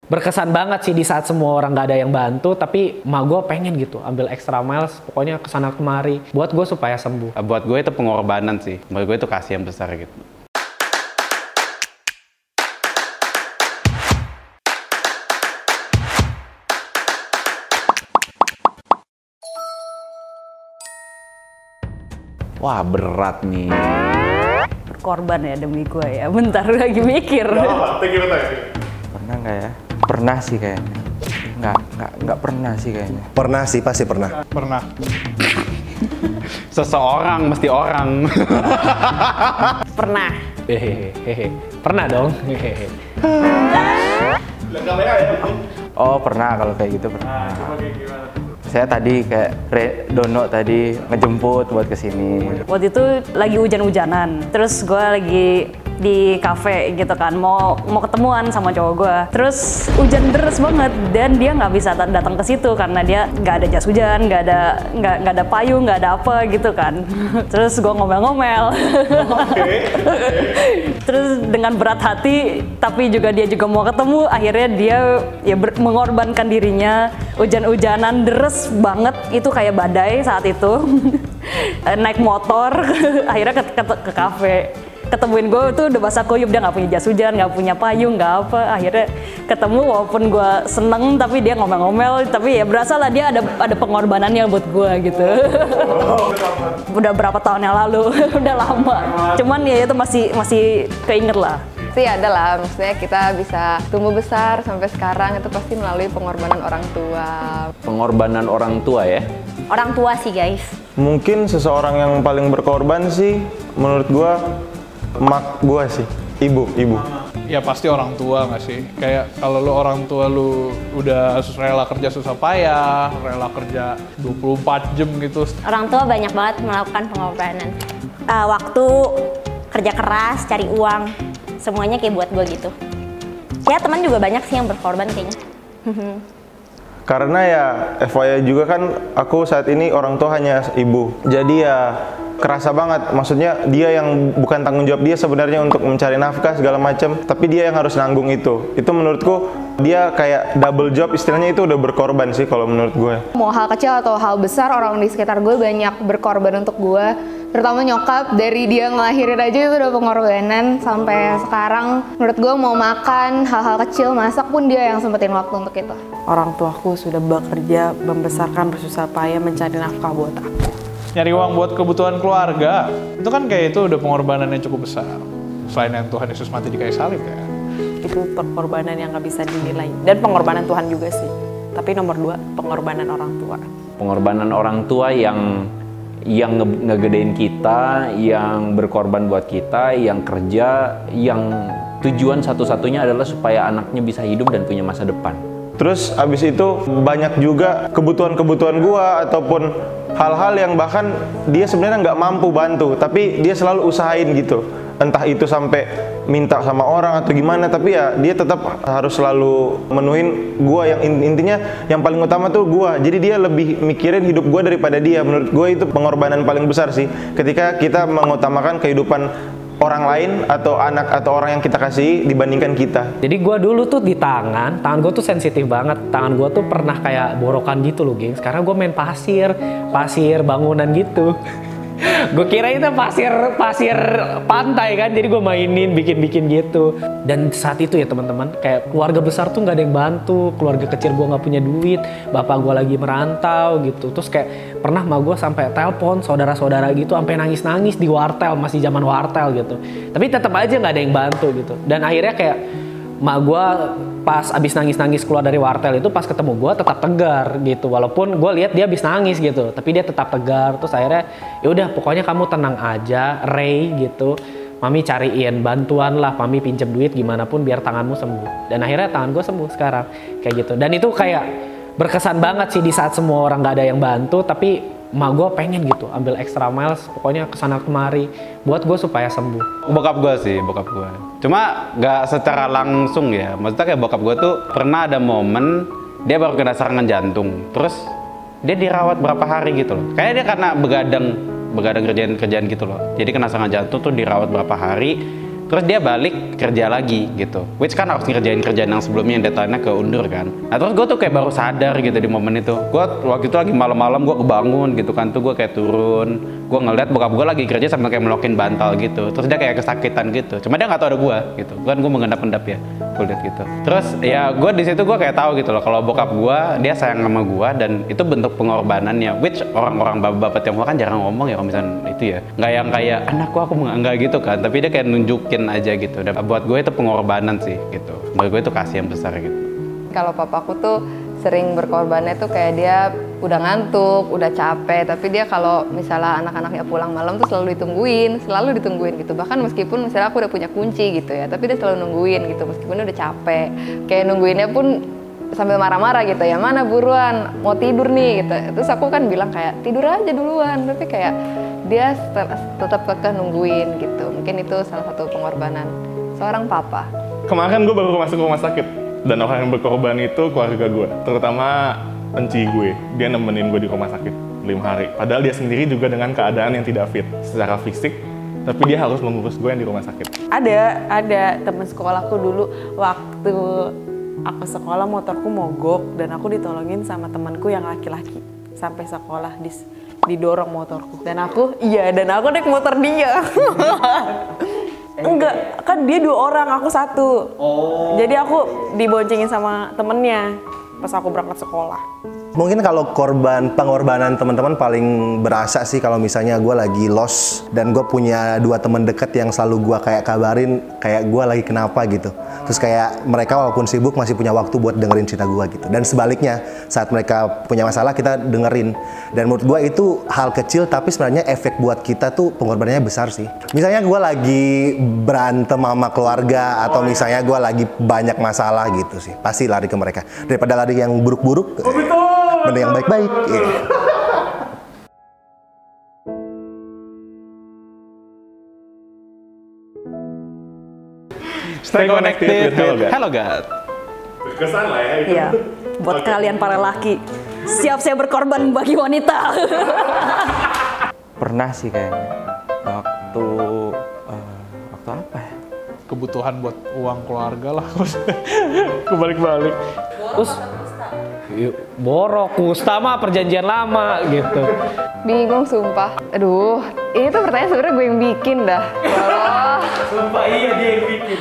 Berkesan banget sih di saat semua orang gak ada yang bantu, tapi emak gue pengen gitu ambil extra miles, pokoknya kesana kemari buat gue supaya sembuh. Buat gue itu pengorbanan sih, buat gue itu kasih yang besar gitu. Wah, berat nih. Berkorban ya demi gue ya. Bentar lagi mikir. Pernah nggak ya? Pernah sih kayaknya. Nggak pernah sih kayaknya. Pernah sih, pasti pernah. Pernah. Seseorang mesti orang. Pernah. Hehehe. Pernah dong. Hehehe. Oh pernah, kalau kayak gitu pernah. Saya tadi kayak Dono tadi ngejemput buat kesini. Waktu itu lagi hujan-hujanan. Terus gue lagi di kafe gitu kan, mau ketemuan sama cowok gue. Terus hujan deras banget dan dia nggak bisa datang ke situ karena dia nggak ada jas hujan, nggak ada payung, nggak ada apa gitu kan. Terus gue ngomel-ngomel. Terus dengan berat hati, tapi juga dia juga mau ketemu. Akhirnya dia ya mengorbankan dirinya. Hujan-hujanan deras banget, itu kayak badai saat itu. Naik motor, akhirnya ke kafe. Ketemuin gue tuh udah basah kuyup, dia nggak punya jas hujan, nggak punya payung, nggak apa. Akhirnya ketemu walaupun gue seneng, tapi dia ngomel-ngomel, tapi ya berasa lah dia ada pengorbanannya buat gue gitu. Udah berapa tahun yang lalu, udah lama. Cuman ya itu masih keinget lah. Sih ada lah, maksudnya kita bisa tumbuh besar sampai sekarang itu pasti melalui pengorbanan orang tua. Pengorbanan orang tua ya? Orang tua sih guys. Mungkin seseorang yang paling berkorban sih menurut gua emak gua sih, ibu. Ya pasti orang tua nggak sih? Kayak kalau lu orang tua lu udah rela kerja susah payah, rela kerja 24 jam gitu. Orang tua banyak banget melakukan pengorbanan. Waktu, kerja keras, cari uang, semuanya kayak buat gue gitu. Ya teman juga banyak sih yang berkorban kayaknya. Karena ya FYI juga kan aku saat ini orang tua hanya ibu. Jadi ya kerasa banget, maksudnya dia yang bukan tanggung jawab dia sebenarnya untuk mencari nafkah segala macam, tapi dia yang harus nanggung itu. Itu menurutku dia kayak double job, istilahnya itu udah berkorban sih kalau menurut gue. Mau hal kecil atau hal besar, orang di sekitar gue banyak berkorban untuk gue. Terutama nyokap, dari dia ngelahirin aja itu udah pengorbanan. Sampai sekarang menurut gue mau makan, hal-hal kecil, masak pun dia yang sempetin waktu untuk itu. Orang tuaku sudah bekerja, membesarkan, bersusah payah mencari nafkah buat aku. Nyari uang buat kebutuhan keluarga, itu kan kayak itu udah pengorbanan yang cukup besar. Selain yang Tuhan Yesus mati di kayu salib ya. Itu pengorbanan yang nggak bisa dinilai. Dan pengorbanan Tuhan juga sih. Tapi nomor 2, pengorbanan orang tua. Pengorbanan orang tua yang ngegedein kita, yang berkorban buat kita, yang kerja, yang tujuan satu-satunya adalah supaya anaknya bisa hidup dan punya masa depan. Terus abis itu banyak juga kebutuhan-kebutuhan gua ataupun hal-hal yang bahkan dia sebenarnya nggak mampu bantu, tapi dia selalu usahain gitu. Entah itu sampai minta sama orang atau gimana, tapi ya dia tetap harus selalu menuhin gua, yang intinya yang paling utama tuh gua. Jadi dia lebih mikirin hidup gua daripada dia. Menurut gua itu pengorbanan paling besar sih, ketika kita mengutamakan kehidupan orang lain atau anak atau orang yang kita kasih dibandingkan kita. Jadi gue dulu tuh di tangan gue tuh sensitif banget. Tangan gue tuh pernah kayak borokan gitu loh, geng. Sekarang gue main pasir bangunan gitu. Gue kira itu pasir pantai kan, jadi gue mainin bikin gitu. Dan saat itu ya teman-teman, kayak keluarga besar tuh nggak ada yang bantu, keluarga kecil gue nggak punya duit, bapak gue lagi merantau gitu. Terus kayak pernah mah gue sampai telepon saudara-saudara gitu sampai nangis-nangis di wartel, masih zaman wartel gitu. Tapi tetap aja nggak ada yang bantu gitu. Dan akhirnya kayak mak gue pas abis nangis-nangis keluar dari wartel itu, pas ketemu gue tetap tegar gitu, walaupun gue lihat dia abis nangis gitu, tapi dia tetap tegar. Terus akhirnya ya udah pokoknya kamu tenang aja Ray gitu, mami cariin bantuan lah, mami pinjam duit gimana pun biar tanganmu sembuh. Dan akhirnya tangan gue sembuh sekarang kayak gitu. Dan itu kayak berkesan banget sih di saat semua orang gak ada yang bantu, tapi emak gue pengen gitu ambil extra miles, pokoknya kesana kemari buat gue supaya sembuh. Bokap gue sih, bokap gue. Cuma nggak secara langsung ya, maksudnya kayak bokap gue tuh pernah ada momen dia baru kena serangan jantung, terus dia dirawat berapa hari gitu loh. Kayaknya dia karena begadang kerjaan gitu loh, jadi kena serangan jantung tuh dirawat berapa hari. Terus dia balik kerja lagi gitu, which kan harus ngerjain kerjaan yang sebelumnya yang deadline-nya keundur kan. Nah terus gue tuh kayak baru sadar gitu di momen itu. Gue waktu itu lagi malam-malam gue kebangun gitu kan, tuh gue kayak turun, gue ngeliat bokap gue lagi kerja sambil kayak melokin bantal gitu. Terus dia kayak kesakitan gitu, cuma dia nggak tahu ada gue gitu. Kan gue mengendap-endap ya, gue liat gitu. Terus ya gue di situ gue kayak tahu gitu loh, kalau bokap gue dia sayang sama gue dan itu bentuk pengorbanannya. Which orang-orang bapak-bapak Tionghoa kan jarang ngomong ya kalau misalnya itu ya, nggak yang kayak anakku aku nggak gitu kan, tapi dia kayak nunjukin aja gitu. Dan buat gue itu pengorbanan sih gitu. Buat gue itu kasih yang besar gitu. Kalau papaku tuh sering berkorbannya tuh kayak dia udah ngantuk, udah capek, tapi dia kalau misalnya anak-anaknya pulang malam tuh selalu ditungguin gitu. Bahkan meskipun misalnya aku udah punya kunci gitu ya, tapi dia selalu nungguin gitu meskipun dia udah capek. Kayak nungguinnya pun sambil marah-marah gitu ya, mana buruan mau tidur nih gitu. Terus aku kan bilang kayak tidur aja duluan, tapi kayak dia tetap kekeh nungguin gitu. Mungkin itu salah satu pengorbanan seorang papa. Kemarin gue baru masuk rumah sakit dan orang yang berkorban itu keluarga gue, terutama enci gue. Dia nemenin gue di rumah sakit 5 hari. Padahal dia sendiri juga dengan keadaan yang tidak fit secara fisik, tapi dia harus mengurus gue yang di rumah sakit. Ada temen sekolahku dulu waktu aku sekolah motorku mogok dan aku ditolongin sama temanku yang laki-laki sampai sekolah didorong motorku dan aku naik motor dia. Enggak, kan dia 2 orang, aku 1. Jadi aku diboncengin sama temennya pas aku berangkat sekolah. Mungkin kalau pengorbanan teman-teman paling berasa sih kalau misalnya gue lagi lost dan gue punya 2 teman dekat yang selalu gue kayak kabarin kayak gue lagi kenapa gitu. Terus kayak mereka walaupun sibuk masih punya waktu buat dengerin cerita gue gitu. Dan sebaliknya saat mereka punya masalah kita dengerin. Dan menurut gue itu hal kecil tapi sebenarnya efek buat kita tuh pengorbanannya besar sih. Misalnya gue lagi berantem sama keluarga atau misalnya gue lagi banyak masalah gitu sih. Pasti lari ke mereka. Daripada lari yang buruk-buruk. Mending yang baik-baik. Stay connected with Hello God. Kesan lah ya. Iya, buat kalian para laki, siap saya berkorban bagi wanita. Pernah sih kayaknya. Waktu apa ya? Kebutuhan buat uang keluarga lah. Kebalik-balik. Terus borok, kusta mah perjanjian lama gitu. Bingung sumpah. Aduh, ini tuh pertanyaan sebenarnya gue yang bikin dah. Ya Allah. Sumpah iya dia yang bikin.